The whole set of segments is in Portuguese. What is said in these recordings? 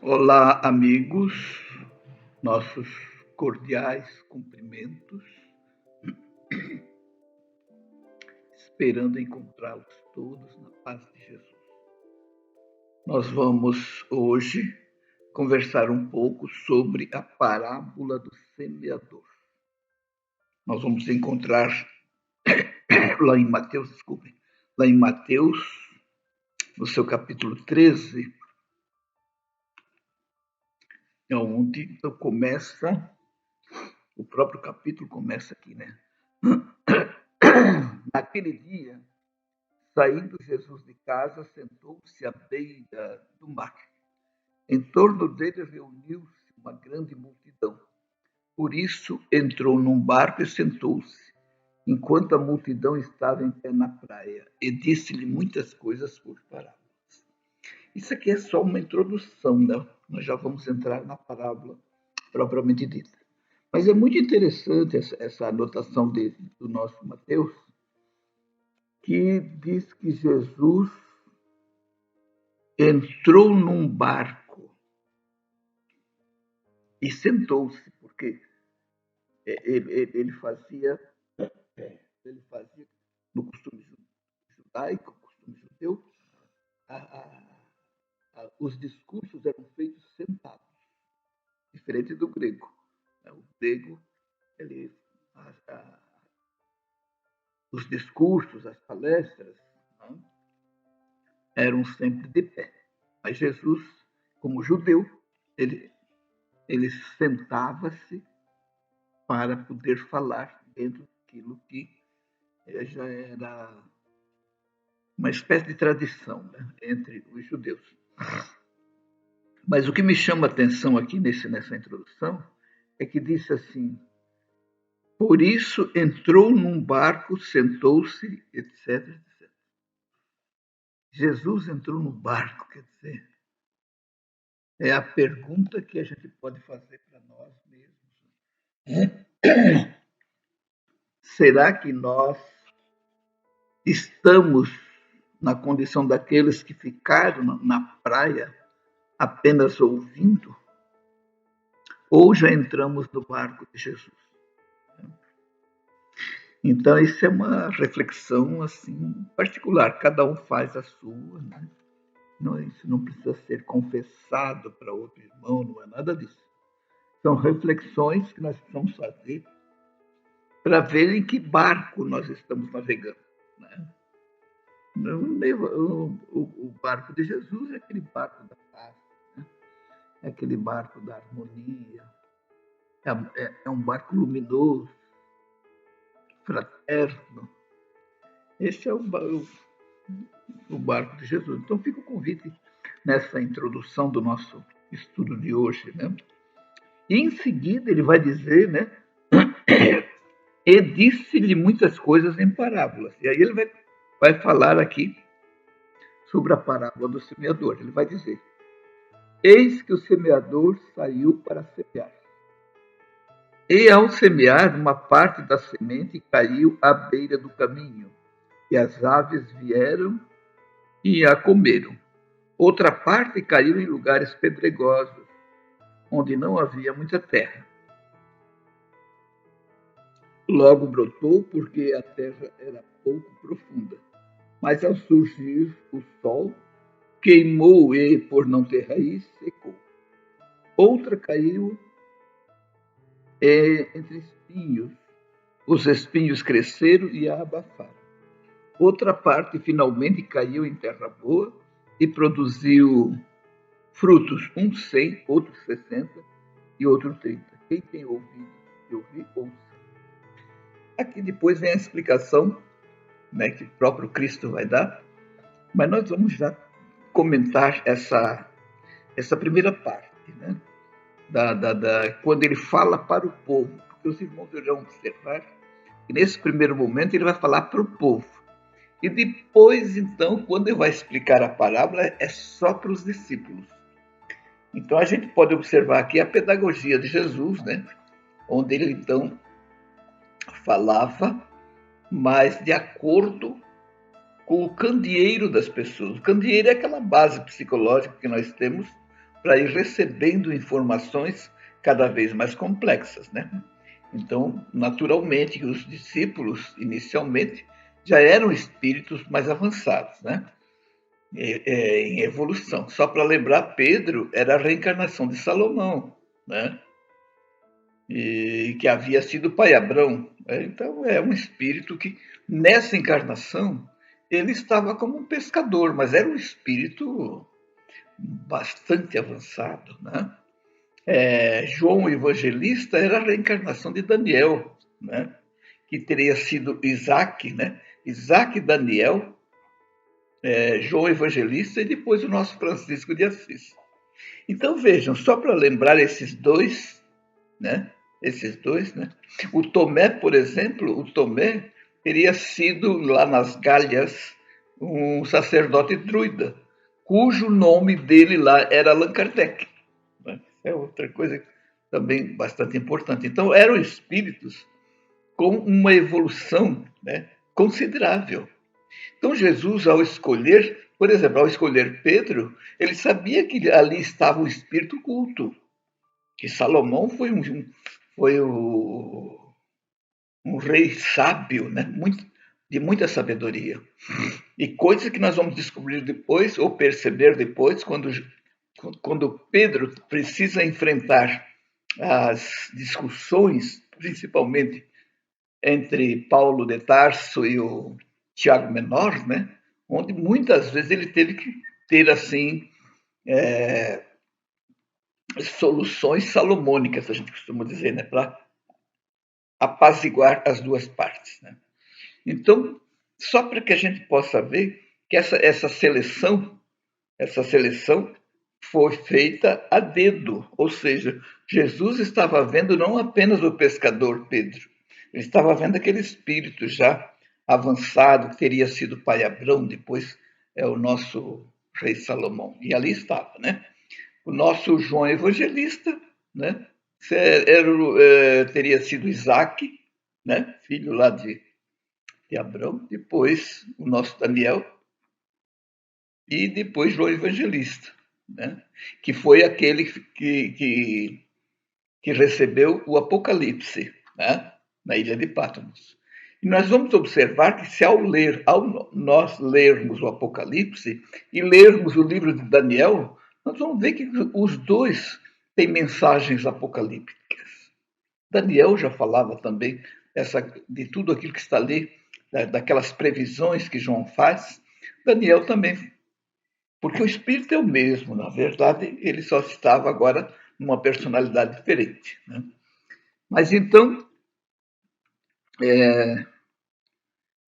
Olá, amigos, nossos cordiais cumprimentos, esperando encontrá-los todos na paz de Jesus. Nós vamos hoje conversar um pouco sobre a parábola do semeador. Nós vamos encontrar lá em Mateus, no seu capítulo 13, onde então o próprio capítulo começa aqui, né? Naquele dia, saindo Jesus de casa, sentou-se à beira do mar. Em torno dele reuniu-se uma grande multidão. Por isso entrou num barco e sentou-se, enquanto a multidão estava em pé na praia, e disse-lhe muitas coisas por parábolas. Isso aqui é só uma introdução, né? Nós já vamos entrar na parábola propriamente dita. Mas é muito interessante essa anotação do nosso Mateus, que diz que Jesus entrou num barco e sentou-se, porque ele fazia no costume judaico, costume judeu, os discursos eram feitos sentados, diferente do grego. O grego, ele, os discursos, as palestras, né, eram sempre de pé. Mas Jesus, como judeu, ele sentava-se para poder falar dentro daquilo que já era uma espécie de tradição, né, entre os judeus. Mas o que me chama a atenção aqui nessa introdução é que disse assim: por isso entrou num barco, sentou-se, etc, etc. Jesus entrou no barco, quer dizer, é a pergunta que a gente pode fazer para nós mesmos. Será que nós estamos na condição daqueles que ficaram na praia apenas ouvindo? Ou já entramos no barco de Jesus? Então, isso é uma reflexão assim particular, cada um faz a sua, né? Não, isso não precisa ser confessado para outro irmão, não é nada disso. São reflexões que nós precisamos fazer para ver em que barco nós estamos navegando, né? O barco de Jesus é aquele barco da paz, né? É aquele barco da harmonia, é um barco luminoso, fraterno. Esse é o barco de Jesus. Então fica o convite nessa introdução do nosso estudo de hoje, né? E em seguida ele vai dizer, né? E disse-lhe muitas coisas em parábolas. E aí ele vai falar aqui sobre a parábola do semeador. Ele vai dizer: eis que o semeador saiu para semear. E ao semear, uma parte da semente caiu à beira do caminho, e as aves vieram e a comeram. Outra parte caiu em lugares pedregosos, onde não havia muita terra. Logo brotou, porque a terra era pouco profunda. Mas ao surgir o sol, queimou e, por não ter raiz, secou. Outra caiu entre espinhos. Os espinhos cresceram e a abafaram. Outra parte finalmente caiu em terra boa e produziu frutos, uns 100, outros 60 e outros 30. Quem tem ouvido de ouvir, ouça. Aqui depois vem a explicação, né, que o próprio Cristo vai dar, mas nós vamos já comentar essa primeira parte, né, quando ele fala para o povo, porque os irmãos irão observar que nesse primeiro momento ele vai falar para o povo. E depois, então, quando ele vai explicar a parábola, é só para os discípulos. Então, a gente pode observar aqui a pedagogia de Jesus, né? Onde ele, então, falava, mas de acordo com o candeeiro das pessoas. O candeeiro é aquela base psicológica que nós temos para ir recebendo informações cada vez mais complexas, né? Então, naturalmente, os discípulos, inicialmente, já eram espíritos mais avançados, né? Em evolução. Só para lembrar, Pedro era a reencarnação de Salomão, né? E que havia sido pai Abrão. Então, é um espírito que, nessa encarnação, ele estava como um pescador, mas era um espírito bastante avançado, né? João o Evangelista era a reencarnação de Daniel, né? Que teria sido Isaac, né? Isaac, Daniel, João Evangelista e depois o nosso Francisco de Assis. Então vejam, só para lembrar esses dois, né? Esses dois, né? O Tomé, por exemplo, o Tomé teria sido lá nas Galhas um sacerdote druida, cujo nome dele lá era Allan Kardec. Né? É outra coisa também bastante importante. Então eram espíritos com uma evolução, né, considerável. Então Jesus, ao escolher, por exemplo, ao escolher Pedro, ele sabia que ali estava o espírito culto, que Salomão foi um rei sábio, né, de muita sabedoria. E coisas que nós vamos descobrir depois, ou perceber depois, quando Pedro precisa enfrentar as discussões, principalmente entre Paulo de Tarso e o Tiago Menor, né? Onde muitas vezes ele teve que ter assim soluções salomônicas, a gente costuma dizer, né? Para apaziguar as duas partes. Né? Então, só para que a gente possa ver que essa seleção foi feita a dedo, ou seja, Jesus estava vendo não apenas o pescador Pedro, ele estava vendo aquele espírito já avançado, que teria sido pai Abrão, depois é o nosso rei Salomão. E ali estava, né? O nosso João Evangelista, né? Teria sido Isaac, né? Filho lá de Abrão, depois o nosso Daniel e depois João Evangelista, né? Que foi aquele que recebeu o Apocalipse, né? Na ilha de Patmos. E nós vamos observar que se ao nós lermos o Apocalipse e lermos o livro de Daniel, nós vamos ver que os dois têm mensagens apocalípticas. Daniel já falava também de tudo aquilo que está ali, daquelas previsões que João faz. Daniel também, porque o espírito é o mesmo, na verdade, ele só estava agora numa personalidade diferente. Né? Mas então,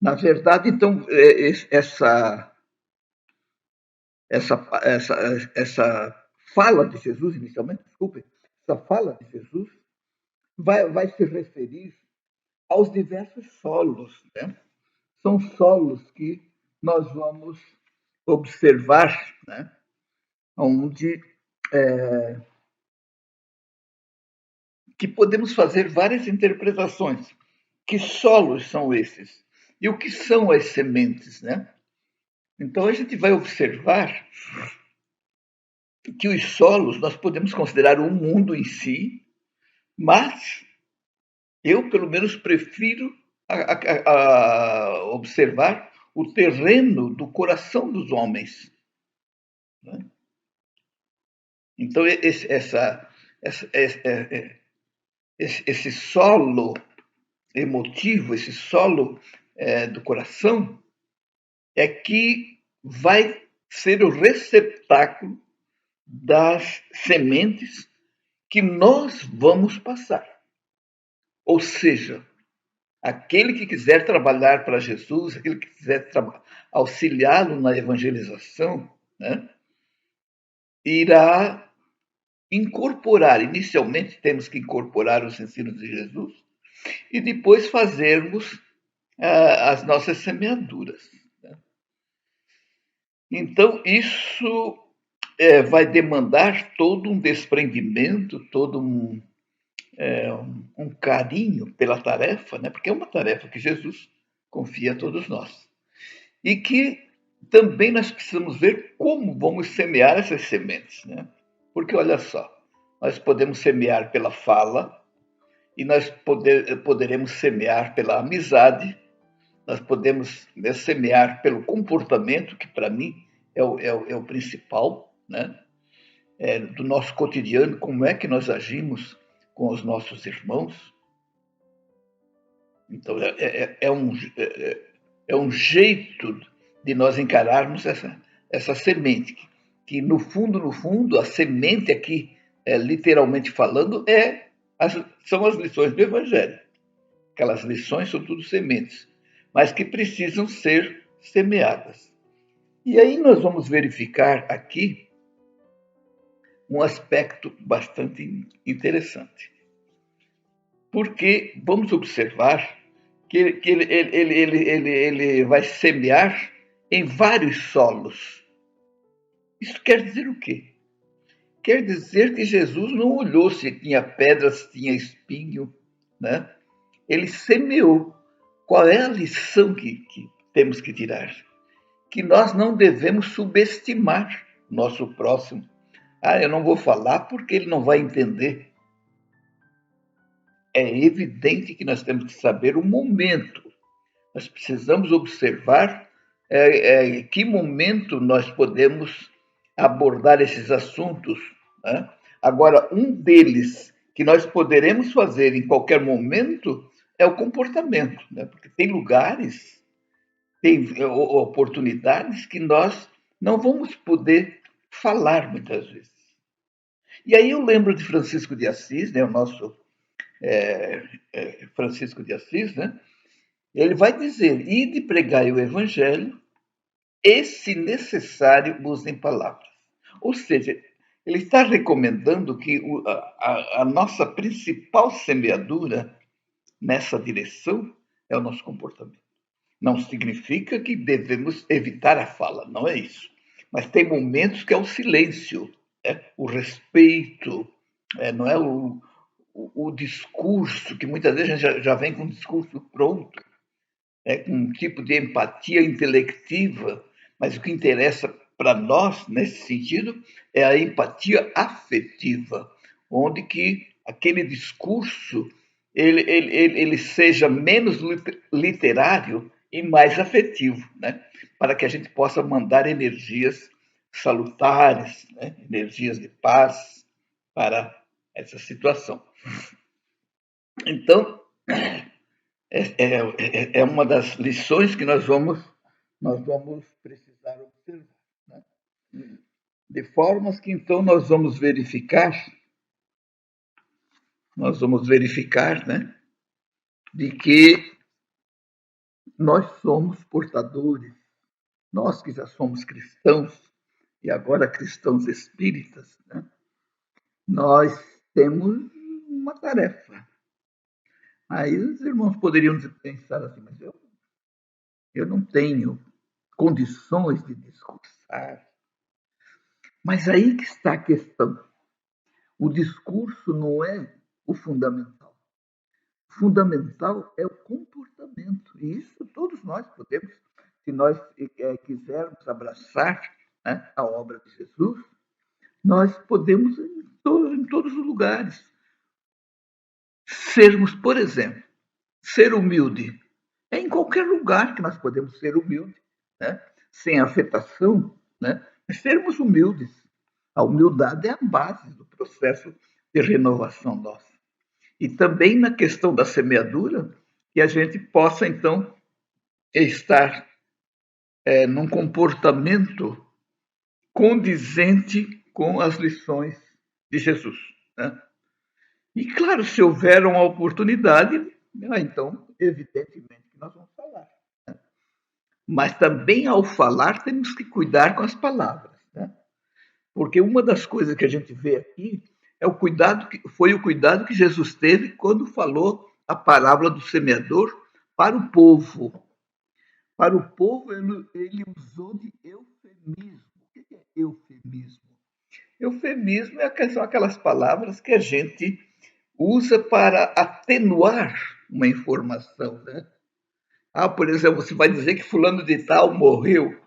na verdade, então, essa fala de Jesus, inicialmente, desculpe, essa fala de Jesus vai se referir aos diversos solos. Né? São solos que nós vamos observar, né? Onde que podemos fazer várias interpretações. Que solos são esses? E o que são as sementes, né? Então a gente vai observar que os solos nós podemos considerar o mundo em si, mas eu pelo menos prefiro observar o terreno do coração dos homens. Né? Então esse solo emotivo, esse solo do coração, é que vai ser o receptáculo das sementes que nós vamos passar. Ou seja, aquele que quiser trabalhar para Jesus, aquele que quiser auxiliá-lo na evangelização, né, irá incorporar, inicialmente temos que incorporar os ensinos de Jesus, e depois fazermos as nossas semeaduras. Né? Então, isso vai demandar todo um desprendimento, todo um carinho pela tarefa, né? Porque é uma tarefa que Jesus confia a todos nós. E que também nós precisamos ver como vamos semear essas sementes. Né? Porque, olha só, nós podemos semear pela fala e nós poderemos semear pela amizade, nós podemos, né, semear pelo comportamento, que para mim é o principal, né? Do nosso cotidiano, como é que nós agimos com os nossos irmãos. Então, é um jeito de nós encararmos essa semente, que no fundo, a semente aqui, literalmente falando, são as lições do Evangelho. Aquelas lições são tudo sementes, mas que precisam ser semeadas. E aí nós vamos verificar aqui um aspecto bastante interessante. Porque vamos observar que ele vai semear em vários solos. Isso quer dizer o quê? Quer dizer que Jesus não olhou se tinha pedras, se tinha espinho, né? Ele semeou. Qual é a lição que temos que tirar? Que nós não devemos subestimar nosso próximo. Eu não vou falar porque ele não vai entender. É evidente que nós temos que saber o momento. Nós precisamos observar que momento nós podemos abordar esses assuntos, né? Agora, um deles que nós poderemos fazer em qualquer momento é o comportamento, né? Porque tem lugares, tem oportunidades que nós não vamos poder falar muitas vezes. E aí eu lembro de Francisco de Assis, né? O nosso Francisco de Assis, né? Ele vai dizer: ide pregai o evangelho, e se necessário usem palavras. Ou seja, ele está recomendando que a nossa principal semeadura nessa direção é o nosso comportamento. Não significa que devemos evitar a fala, não é isso. Mas tem momentos que é o silêncio, o respeito, não é o discurso, que muitas vezes a gente já vem com um discurso pronto, com um tipo de empatia intelectiva, mas o que interessa para nós, nesse sentido, é a empatia afetiva, onde que aquele discurso ele seja menos literário e mais afetivo, né? Para que a gente possa mandar energias salutares, né? Energias de paz para essa situação. Então, é uma das lições que nós vamos precisar observar, né? De formas que então nós vamos verificar, né, de que nós somos portadores, nós que já somos cristãos e agora cristãos espíritas, né, nós temos uma tarefa. Aí os irmãos poderiam pensar assim, mas eu não tenho condições de discursar. Mas aí que está a questão. O discurso não é o fundamental. O fundamental é o comportamento. E isso todos nós podemos, se nós quisermos abraçar, né, a obra de Jesus, nós podemos, em todos os lugares, sermos, por exemplo, ser humilde. É em qualquer lugar que nós podemos ser humildes, né? Sem afetação, né? Mas sermos humildes. A humildade é a base do processo de renovação nossa. E também na questão da semeadura, que a gente possa, então, estar num comportamento condizente com as lições de Jesus, né? E, claro, se houver uma oportunidade, então, evidentemente, que nós vamos falar. Né? Mas também, ao falar, temos que cuidar com as palavras, né? Porque uma das coisas que a gente vê aqui é foi o cuidado que Jesus teve quando falou a parábola do semeador para o povo. Para o povo, ele usou de eufemismo. O que é eufemismo? Eufemismo são aquelas palavras que a gente usa para atenuar uma informação, né? Por exemplo, você vai dizer que fulano de tal morreu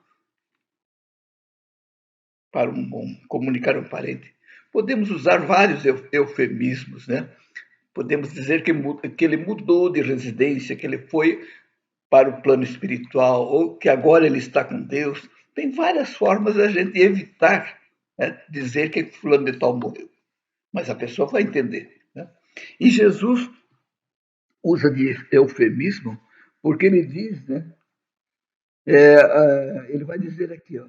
para comunicar um parente. Podemos usar vários eufemismos, né? Podemos dizer que ele mudou de residência, que ele foi para o plano espiritual, ou que agora ele está com Deus. Tem várias formas da gente evitar, né, dizer que fulano de tal morreu. Mas a pessoa vai entender, né? E Jesus usa de eufemismo porque ele diz, né? Ele vai dizer aqui, ó,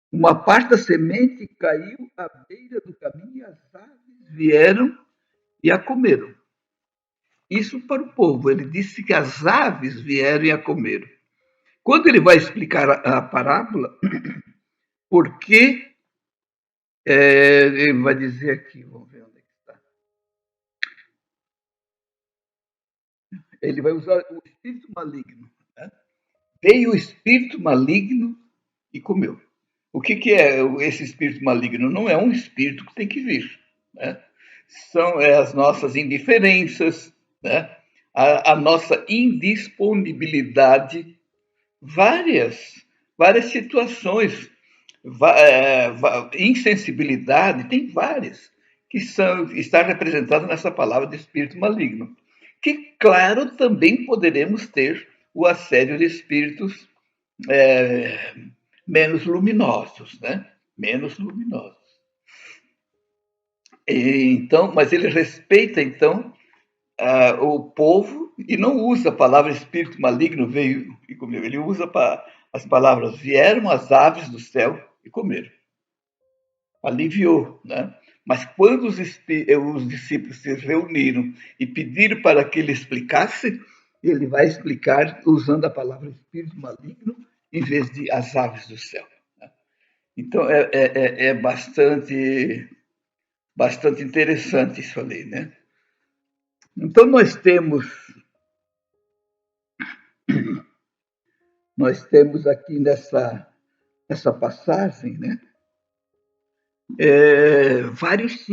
uma parte da semente caiu à beira do caminho e as aves vieram e a comeram. Isso para o povo. Ele disse que as aves vieram e a comeram. Quando ele vai explicar a parábola, por que ele vai dizer aqui, vamos ver onde é que está. Ele vai usar o espírito maligno. Né? Veio o espírito maligno e comeu. O que é esse espírito maligno? Não é um espírito que tem que vir. Né? São as nossas indiferenças, né? a nossa indisponibilidade, várias situações, insensibilidade, tem várias que está representadas nessa palavra de espírito maligno. Que, claro, também poderemos ter o assédio de espíritos menos luminosos, né? Menos luminosos. Então, mas ele respeita, então, o povo e não usa a palavra espírito maligno veio e comeu. Ele usa as palavras vieram as aves do céu e comeram. Aliviou, né? Mas quando os discípulos se reuniram e pediram para que ele explicasse, ele vai explicar usando a palavra espírito maligno em vez de as aves do céu. Né? Então é bastante interessante isso ali, né? Então nós temos aqui nessa passagem, né, vários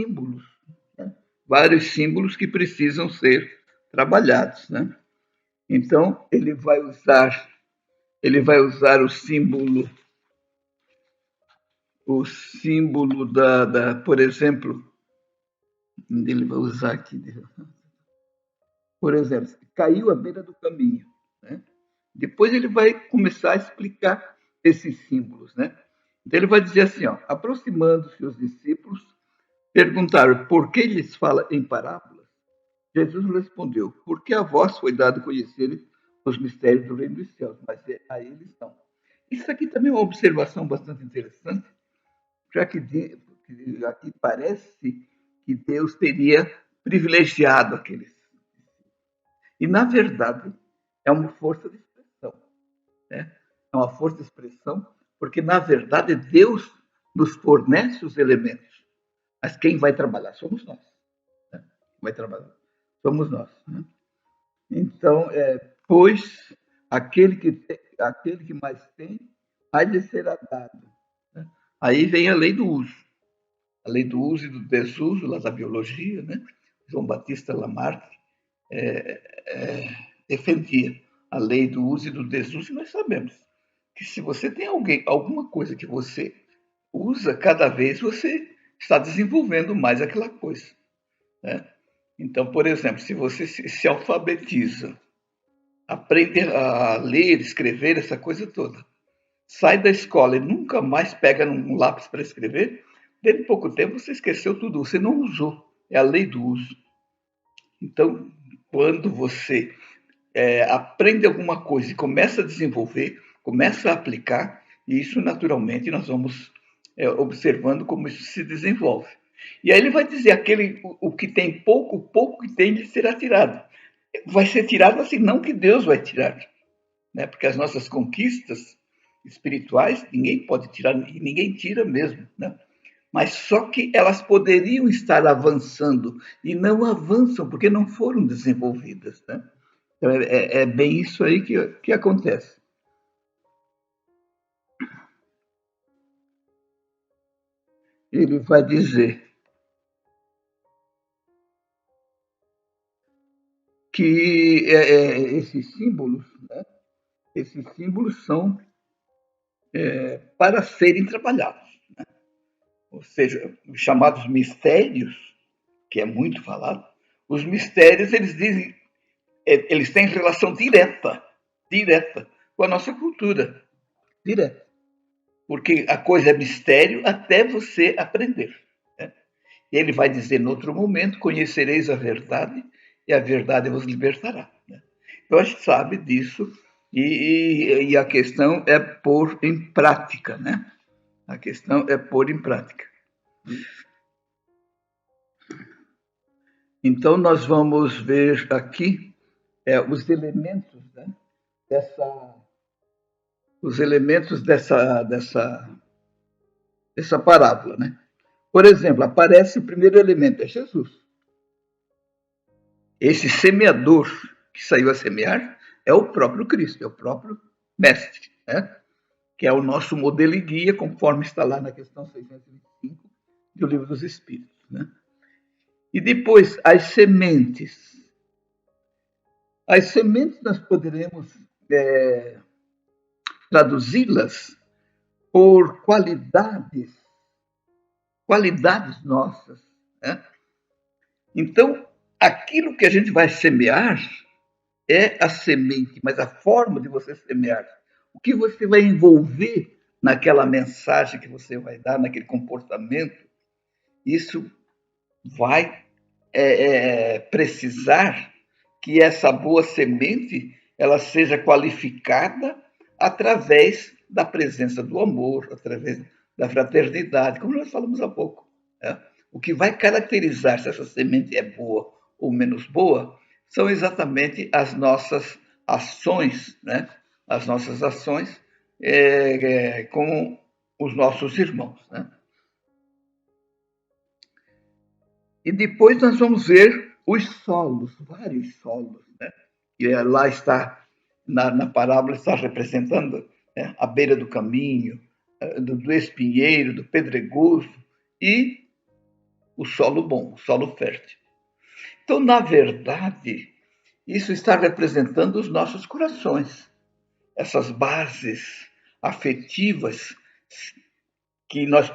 símbolos que precisam ser trabalhados, né? Então ele vai usar o símbolo por exemplo, ele vai usar aqui, por exemplo, caiu à beira do caminho, né? Depois ele vai começar a explicar esses símbolos, né? Então ele vai dizer assim, ó, aproximando-se os discípulos, perguntaram por que lhes fala em parábolas. Jesus respondeu, porque a vós foi dado conhecer os mistérios do reino dos céus, mas a eles não. Isso aqui também é uma observação bastante interessante, já que aqui parece que Deus teria privilegiado aqueles. E, na verdade, é uma força de expressão. Né? É uma força de expressão, porque, na verdade, Deus nos fornece os elementos. Mas quem vai trabalhar somos nós. Né? Vai trabalhar somos nós. Né? Então, pois aquele que mais tem, mais lhe será dado. Né? Aí vem a lei do uso. A lei do uso e do desuso, lá da biologia, né? João Batista Lamarck defendia a lei do uso e do desuso, e nós sabemos que se você tem alguma coisa que você usa, cada vez você está desenvolvendo mais aquela coisa. Né? Então, por exemplo, se você se alfabetiza, aprende a ler, escrever, essa coisa toda, sai da escola e nunca mais pega um lápis para escrever, dentro de pouco tempo você esqueceu tudo, você não usou. É a lei do uso. Então, quando você aprende alguma coisa e começa a desenvolver, começa a aplicar, e isso naturalmente nós vamos observando como isso se desenvolve. E aí ele vai dizer, o que tem pouco, pouco que tem lhe será tirado. Vai ser tirado assim, não que Deus vai tirar, né? Porque as nossas conquistas espirituais ninguém pode tirar, e ninguém tira mesmo, né? Mas só que elas poderiam estar avançando e não avançam porque não foram desenvolvidas, né? Então é bem isso aí que acontece. Ele vai dizer que esses símbolos, né, esses símbolos são para serem trabalhados. Né? ou seja, os chamados mistérios, que é muito falado, os mistérios, eles dizem, eles têm relação direta com a nossa cultura, direta. Porque a coisa é mistério até você aprender. Né? E ele vai dizer, no outro momento, conhecereis a verdade e a verdade vos libertará. Né? Então, a gente sabe disso e a questão é pôr em prática. Né? A questão é pôr em prática. Então, nós vamos ver aqui os elementos, né, dessa parábola. Né? Por exemplo, aparece o primeiro elemento, é Jesus. Esse semeador que saiu a semear é o próprio Cristo, é o próprio Mestre, né? Que é o nosso modelo e guia, conforme está lá na questão 625 do Livro dos Espíritos. Né? E depois, as sementes. As sementes nós poderemos traduzi-las por qualidades nossas. Né? Então, aquilo que a gente vai semear é a semente, mas a forma de você semear, o que você vai envolver naquela mensagem que você vai dar, naquele comportamento, isso vai precisar que essa boa semente ela seja qualificada através da presença do amor, através da fraternidade, como nós falamos há pouco. Né? O que vai caracterizar se essa semente é boa ou menos boa são exatamente as nossas ações, né? As nossas ações com os nossos irmãos. Né? E depois nós vamos ver os solos, vários solos. Né? E lá está, na parábola, está representando, né, a beira do caminho, do espinheiro, do pedregoso e o solo bom, o solo fértil. Então, na verdade, isso está representando os nossos corações, essas bases afetivas que nós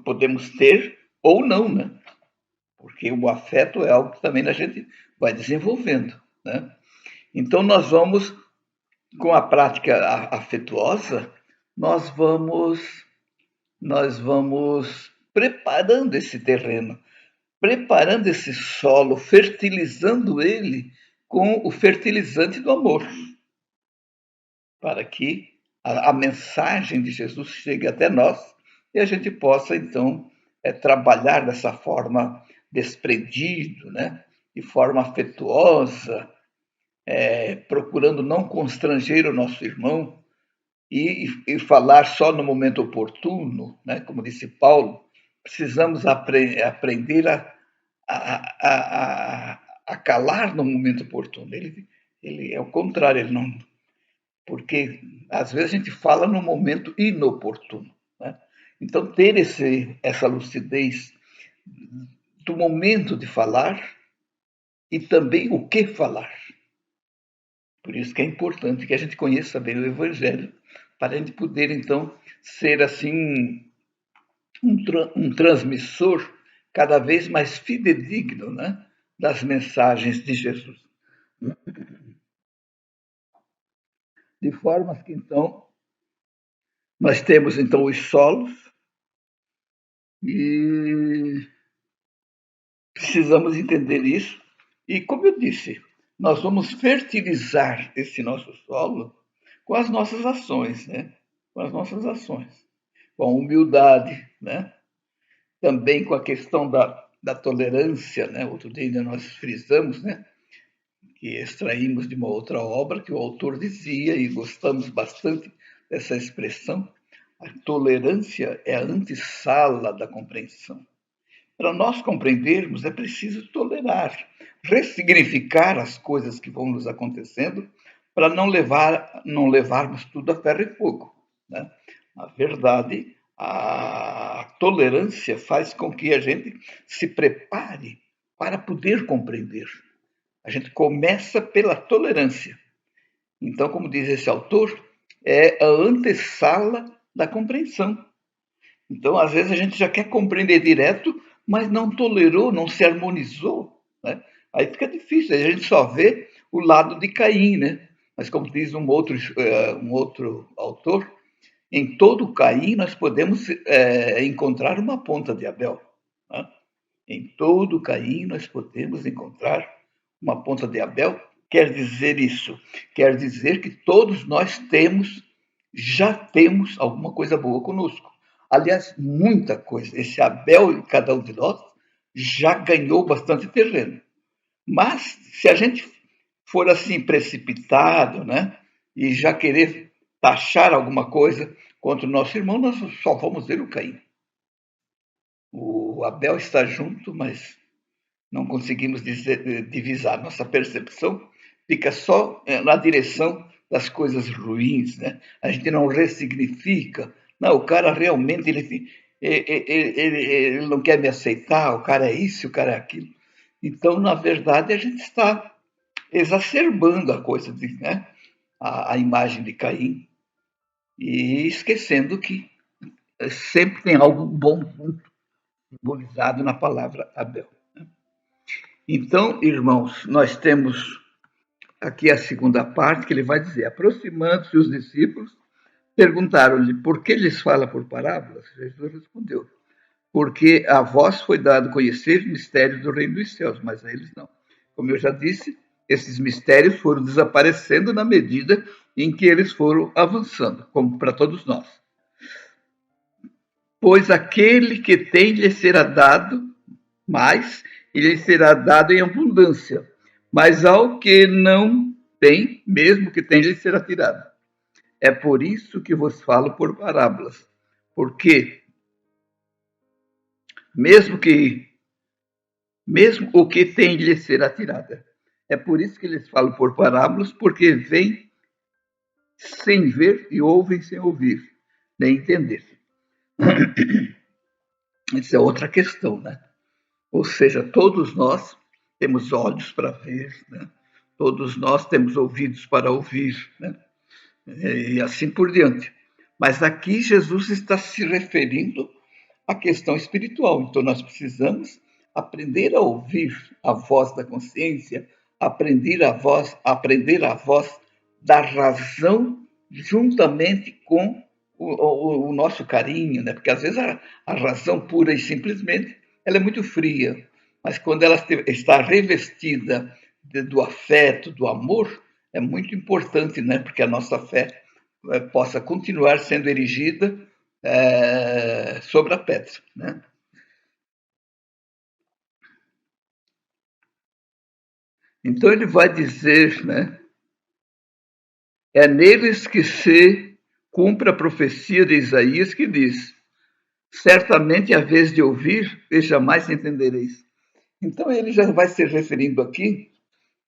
podemos ter ou não, né? Porque o afeto é algo que também a gente vai desenvolvendo. Né? Então, nós vamos, com a prática afetuosa, nós vamos preparando esse terreno, preparando esse solo, fertilizando ele com o fertilizante do amor, para que a mensagem de Jesus chegue até nós e a gente possa, então, trabalhar dessa forma desprendido, né? De forma afetuosa, procurando não constranger o nosso irmão e falar só no momento oportuno, né? Como disse Paulo, precisamos aprender a calar no momento oportuno. Ele é o contrário, ele não, porque às vezes a gente fala no momento inoportuno. Né? Então, ter essa lucidez do momento de falar e também o que falar. Por isso que é importante que a gente conheça bem o Evangelho, para a gente poder, então, ser assim um transmissor cada vez mais fidedigno, né, das mensagens de Jesus. De forma que, então, nós temos, então, os solos e precisamos entender isso. E, como eu disse, nós vamos fertilizar esse nosso solo com as nossas ações, né? Com as nossas ações. Com a humildade, né? Também com a questão da tolerância, né? Outro dia ainda nós frisamos, né? Que extraímos de uma outra obra que o autor dizia, e gostamos bastante dessa expressão, a tolerância é a antessala da compreensão. Para nós compreendermos, é preciso tolerar, ressignificar as coisas que vão nos acontecendo, para não levarmos tudo a ferro e fogo. Né? Na verdade, a tolerância faz com que a gente se prepare para poder compreender. A gente começa pela tolerância. Então, como diz esse autor, é a antessala da compreensão. Então, às vezes, a gente já quer compreender direto, mas não tolerou, não se harmonizou, né? Aí fica difícil, a gente só vê o lado de Caim, né? Mas como diz um outro autor, em todo Caim nós podemos encontrar uma ponta de Abel, né? Em todo Caim nós podemos encontrar uma ponta de Abel. Quer dizer isso? Quer dizer que todos nós já temos alguma coisa boa conosco. Aliás, muita coisa. Esse Abel em cada um de nós já ganhou bastante terreno. Mas se a gente for assim precipitado, né, e já querer taxar alguma coisa contra o nosso irmão, nós só vamos ver o Caim. O Abel está junto, mas não conseguimos divisar. Nossa percepção fica só na direção das coisas ruins, né? A gente não ressignifica. Não, o cara realmente ele não quer me aceitar, o cara é isso, o cara é aquilo. Então, na verdade, a gente está exacerbando a coisa, né? A imagem de Caim e esquecendo que sempre tem algo bom junto, simbolizado na palavra Abel. Então, irmãos, nós temos aqui a segunda parte, que ele vai dizer: aproximando-se os discípulos, perguntaram-lhe por que lhes fala por parábolas. Jesus respondeu: porque a vós foi dado conhecer mistérios do reino dos céus, mas a eles não. Como eu já disse, esses mistérios foram desaparecendo na medida em que eles foram avançando, como para todos nós. Pois aquele que tem lhe será dado mais, e lhe será dado em abundância. Mas ao que não tem, mesmo que tem, lhe será tirado. É por isso que vos falo por parábolas. Porque mesmo o que tem lhe será tirado. É por isso que lhes falo por parábolas, porque veem sem ver e ouvem sem ouvir, nem entender. Essa é outra questão, né? Ou seja, todos nós temos olhos para ver, né? Todos nós temos ouvidos para ouvir, né? E assim por diante. Mas aqui Jesus está se referindo à questão espiritual. Então nós precisamos aprender a ouvir a voz da consciência, aprender a voz da razão juntamente com o nosso carinho, né? Porque às vezes a razão pura e simplesmente ela é muito fria, mas quando ela está revestida do afeto, do amor, é muito importante, né? Porque a nossa fé possa continuar sendo erigida sobre a pedra, né? Então ele vai dizer, né? É neles que se cumpre a profecia de Isaías que diz: certamente a vez de ouvir e jamais entendereis. Então ele já vai se referindo aqui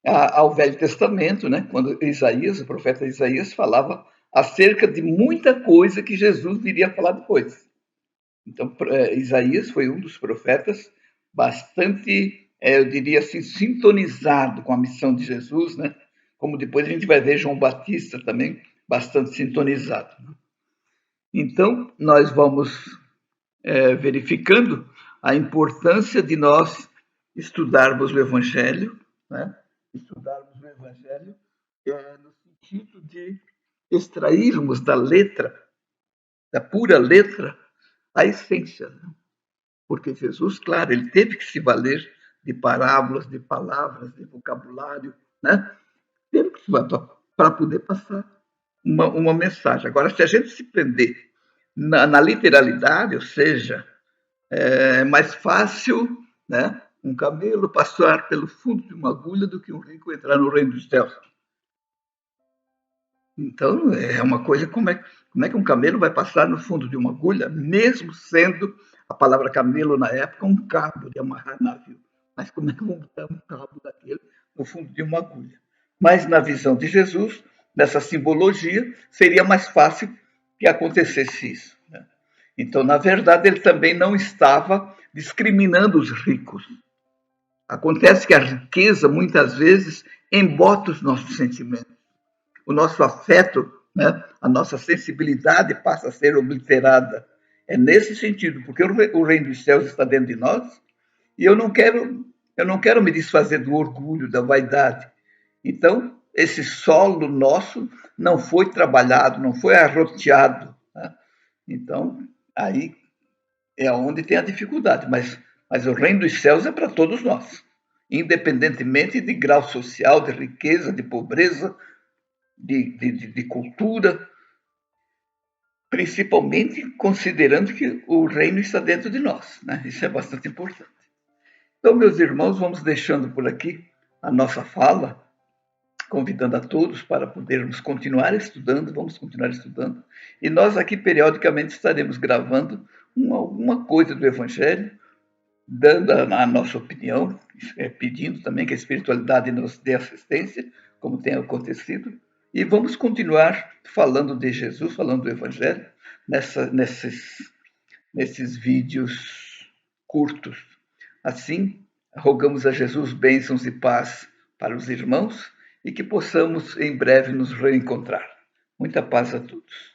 ao Velho Testamento, né? Quando Isaías, o profeta Isaías, falava acerca de muita coisa que Jesus viria falar depois. Então, Isaías foi um dos profetas bastante, eu diria assim, sintonizado com a missão de Jesus, né? Como depois a gente vai ver João Batista também bastante sintonizado. Então, nós vamos verificando a importância de nós estudarmos o Evangelho, né? Estudarmos o Evangelho no sentido de extrairmos da letra, da pura letra, a essência. Né? Porque Jesus, claro, ele teve que se valer de parábolas, de palavras, de vocabulário, né? Teve que se valer para poder passar uma mensagem. Agora, se a gente se prender na literalidade, ou seja, é mais fácil, né, um camelo passar pelo fundo de uma agulha do que um rico entrar no reino dos céus. Então, é uma coisa, como é que um camelo vai passar no fundo de uma agulha, mesmo sendo a palavra camelo na época um cabo de amarrar navio. Mas como é que vão botar um cabo daquele no fundo de uma agulha? Mas na visão de Jesus, nessa simbologia, seria mais fácil que acontecesse isso. Né? Então, na verdade, ele também não estava discriminando os ricos. Acontece que a riqueza, muitas vezes, embota os nossos sentimentos. O nosso afeto, né, a nossa sensibilidade passa a ser obliterada. É nesse sentido, porque o reino dos céus está dentro de nós e eu não quero me desfazer do orgulho, da vaidade. Então, esse solo nosso não foi trabalhado, não foi arroteado, né? Então, aí é onde tem a dificuldade, mas o reino dos céus é para todos nós, independentemente de grau social, de riqueza, de pobreza, de cultura, principalmente considerando que o reino está dentro de nós, né? Isso é bastante importante. Então, meus irmãos, vamos deixando por aqui a nossa fala, convidando a todos para podermos continuar estudando, vamos continuar estudando, e nós aqui periodicamente estaremos gravando alguma coisa do Evangelho, dando a nossa opinião, pedindo também que a espiritualidade nos dê assistência, como tem acontecido, e vamos continuar falando de Jesus, falando do Evangelho, nesses vídeos curtos. Assim, rogamos a Jesus bênçãos e paz para os irmãos e que possamos em breve nos reencontrar. Muita paz a todos.